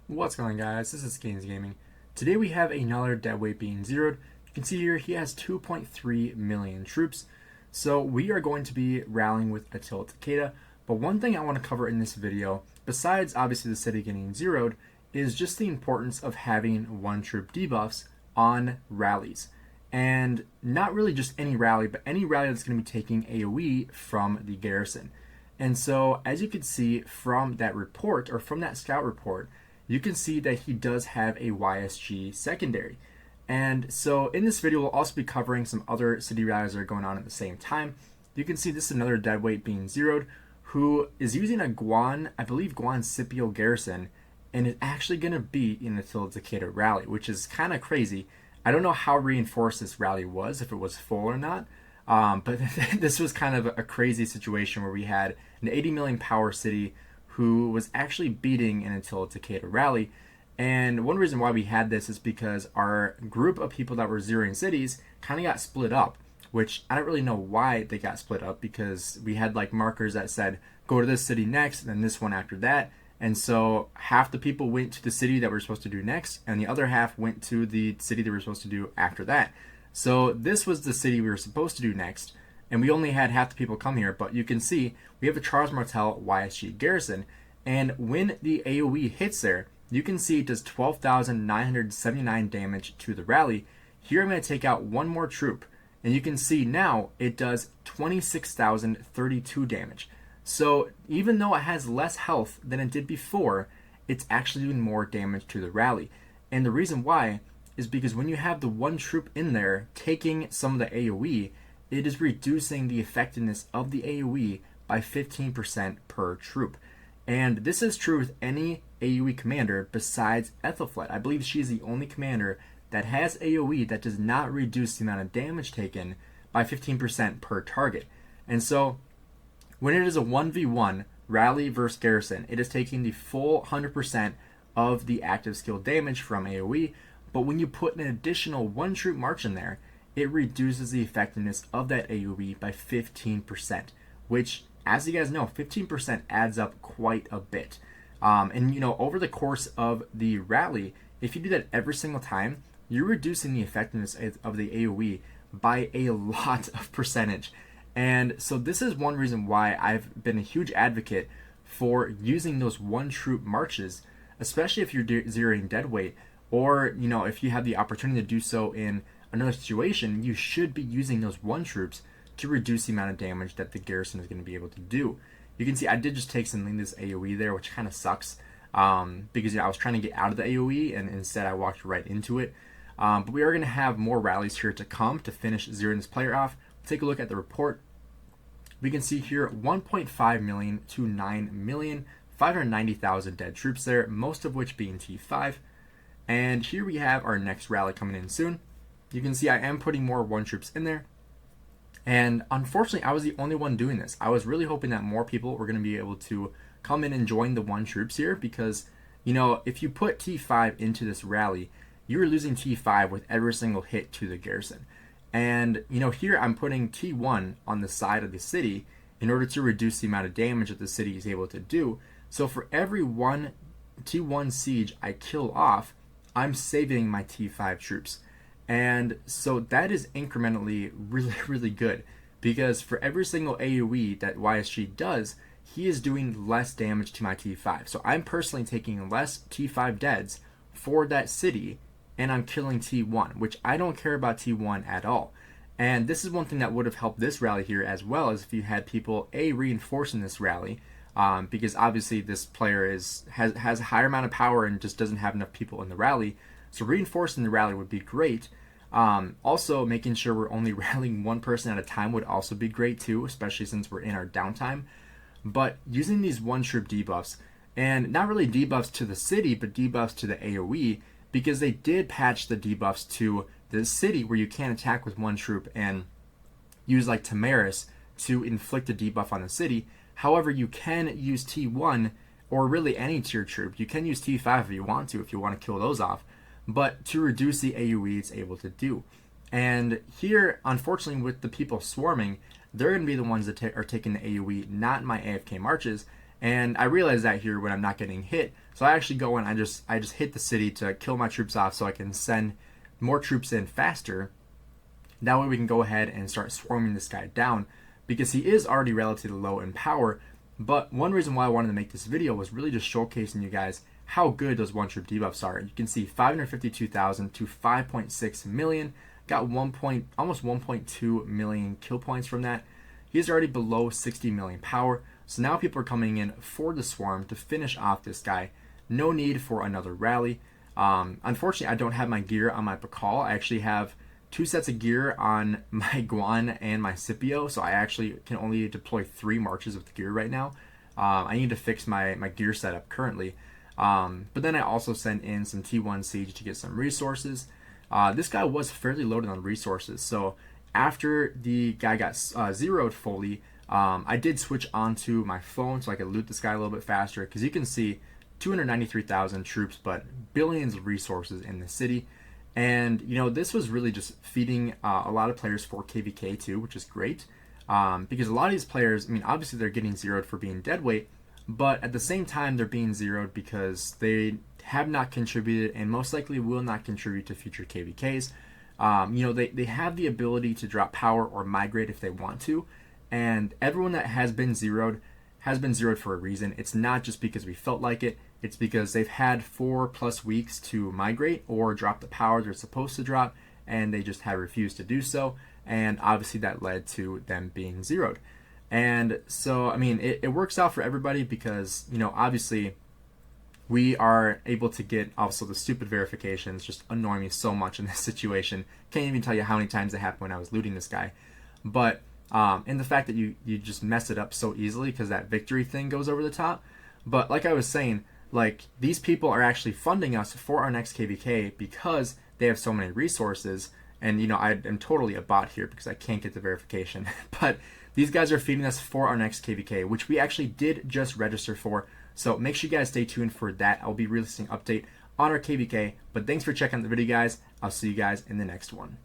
What's going on, guys? This is Gainz Gaming. Today we have another deadweight being zeroed. You can see here he has 2.3 million troops. So we are going to be rallying with Attila Takeda. But one thing I want to cover in this video, besides obviously the city getting zeroed, is just the importance of having one troop debuffs on rallies. And not really just any rally, but any rally that's going to be taking AoE from the garrison. And so as you can see from that report, or from that scout report, you can see that he does have a YSG secondary. And so in this video, we'll also be covering some other city rallies that are going on at the same time. You can see this is another deadweight being zeroed, who is using a Guan, I believe Guan Scipio garrison, and is actually going to be in the Attila Takeda rally, which is kind of crazy. I don't know how reinforced this rally was, if it was full or not, but this was kind of a crazy situation where we had an 80 million power city who was actually beating an Attila Takeda rally. And one reason why we had this is because our group of people that were zeroing cities kind of got split up, which I don't really know why they got split up, because we had like markers that said go to this city next and then this one after that. And so half the people went to the city that we're supposed to do next, and the other half went to the city that we're supposed to do after that. So this was the city we were supposed to do next, and we only had half the people come here. But you can see we have a Charles Martel YSG garrison, and when the AoE hits there, you can see it does 12,979 damage to the rally. Here I'm going to take out one more troop, and you can see now it does 26,032 damage. So even though it has less health than it did before, it's actually doing more damage to the rally. And the reason why is because when you have the one troop in there taking some of the AoE, it is reducing the effectiveness of the AoE by 15% per troop. And this is true with any AoE commander besides Ethelflaed. I believe she's the only commander that has AoE that does not reduce the amount of damage taken by 15% per target. And so when it is a 1v1 rally versus garrison, it is taking the full 100% of the active skill damage from AoE. But when you put an additional one troop march in there, it reduces the effectiveness of that AoE by 15%, which, as you guys know, 15% adds up quite a bit. And you know, over the course of the rally, if you do that every single time, you're reducing the effectiveness of the AoE by a lot of percentage. And so this is one reason why I've been a huge advocate for using those one troop marches, especially if you're zeroing deadweight, or you know, if you have the opportunity to do so in another situation, you should be using those one troops to reduce the amount of damage that the garrison is going to be able to do. You can see I did just take some Linda's AoE there, which kind of sucks, because I was trying to get out of the AoE and instead I walked right into it. But we are going to have more rallies here to come to finish zeroing this player off. Take a look at the report. We can see here 1.5 million to 9 million, 590,000 dead troops there, most of which being T5. And here we have our next rally coming in soon. You can see I am putting more one troops in there. And unfortunately, I was the only one doing this. I was really hoping that more people were going to be able to come in and join the one troops here, because, you know, if you put T5 into this rally, you're losing T5 with every single hit to the garrison. And, you know, here I'm putting T1 on the side of the city in order to reduce the amount of damage that the city is able to do. So for every one T1 siege I kill off, I'm saving my T5 troops. And so that is incrementally really good, because for every single AoE that YSG does, he is doing less damage to my T5. So I'm personally taking less T5 deads for that city, and I'm killing T1, which I don't care about T1 at all. And this is one thing that would have helped this rally here, as well as if you had people reinforcing this rally, because obviously this player has a higher amount of power and just doesn't have enough people in the rally. So reinforcing the rally would be great. Also, making sure we're only rallying one person at a time would also be great too, especially since we're in our downtime. But using these one troop debuffs, and not really debuffs to the city, but debuffs to the AoE, because they did patch the debuffs to the city where you can't attack with one troop and use like Tamaris to inflict a debuff on the city. However, you can use T1 or really any tier troop. You can use T5 if you want to kill those off, but to reduce the AoE it's able to do. And here, unfortunately, with the people swarming, they're going to be the ones that are taking the AoE, not my AFK marches. And I realize that here when I'm not getting hit. So I actually go and I just hit the city to kill my troops off so I can send more troops in faster. That way we can go ahead and start swarming this guy down, because he is already relatively low in power. But one reason why I wanted to make this video was really just showcasing you guys how good those one troop debuffs are. You can see 552,000 to 5.6 million. Got almost 1.2 million kill points from that. He's already below 60 million power. So now people are coming in for the swarm to finish off this guy. No need for another rally. Unfortunately, I don't have my gear on my pakal. I actually have 2 sets of gear on my Guan and my Scipio, so I actually can only deploy 3 marches with gear right now. I need to fix my gear setup currently. But then I also sent in some T1 Siege to get some resources. This guy was fairly loaded on resources, so after the guy got zeroed fully, I did switch onto my phone so I could loot this guy a little bit faster, because you can see 293,000 troops, but billions of resources in the city. And, you know, this was really just feeding a lot of players for KVK too, which is great. Because a lot of these players, I mean, obviously they're getting zeroed for being deadweight, but at the same time they're being zeroed because they have not contributed and most likely will not contribute to future KVKs. You know, they have the ability to drop power or migrate if they want to. And everyone that has been zeroed for a reason. It's not just because we felt like it. It's because they've had 4+ weeks to migrate or drop the power they're supposed to drop, and they just have refused to do so. And obviously that led to them being zeroed. And so, I mean, it works out for everybody because, you know, obviously we are able to get also the stupid verifications just annoy me so much in this situation. Can't even tell you how many times it happened when I was looting this guy. But and the fact that you just mess it up so easily because that victory thing goes over the top. But like I was saying, like, these people are actually funding us for our next KVK because they have so many resources. And, you know, I am totally a bot here because I can't get the verification. But these guys are feeding us for our next KVK, which we actually did just register for. So make sure you guys stay tuned for that. I'll be releasing an update on our KVK. But thanks for checking out the video, guys. I'll see you guys in the next one.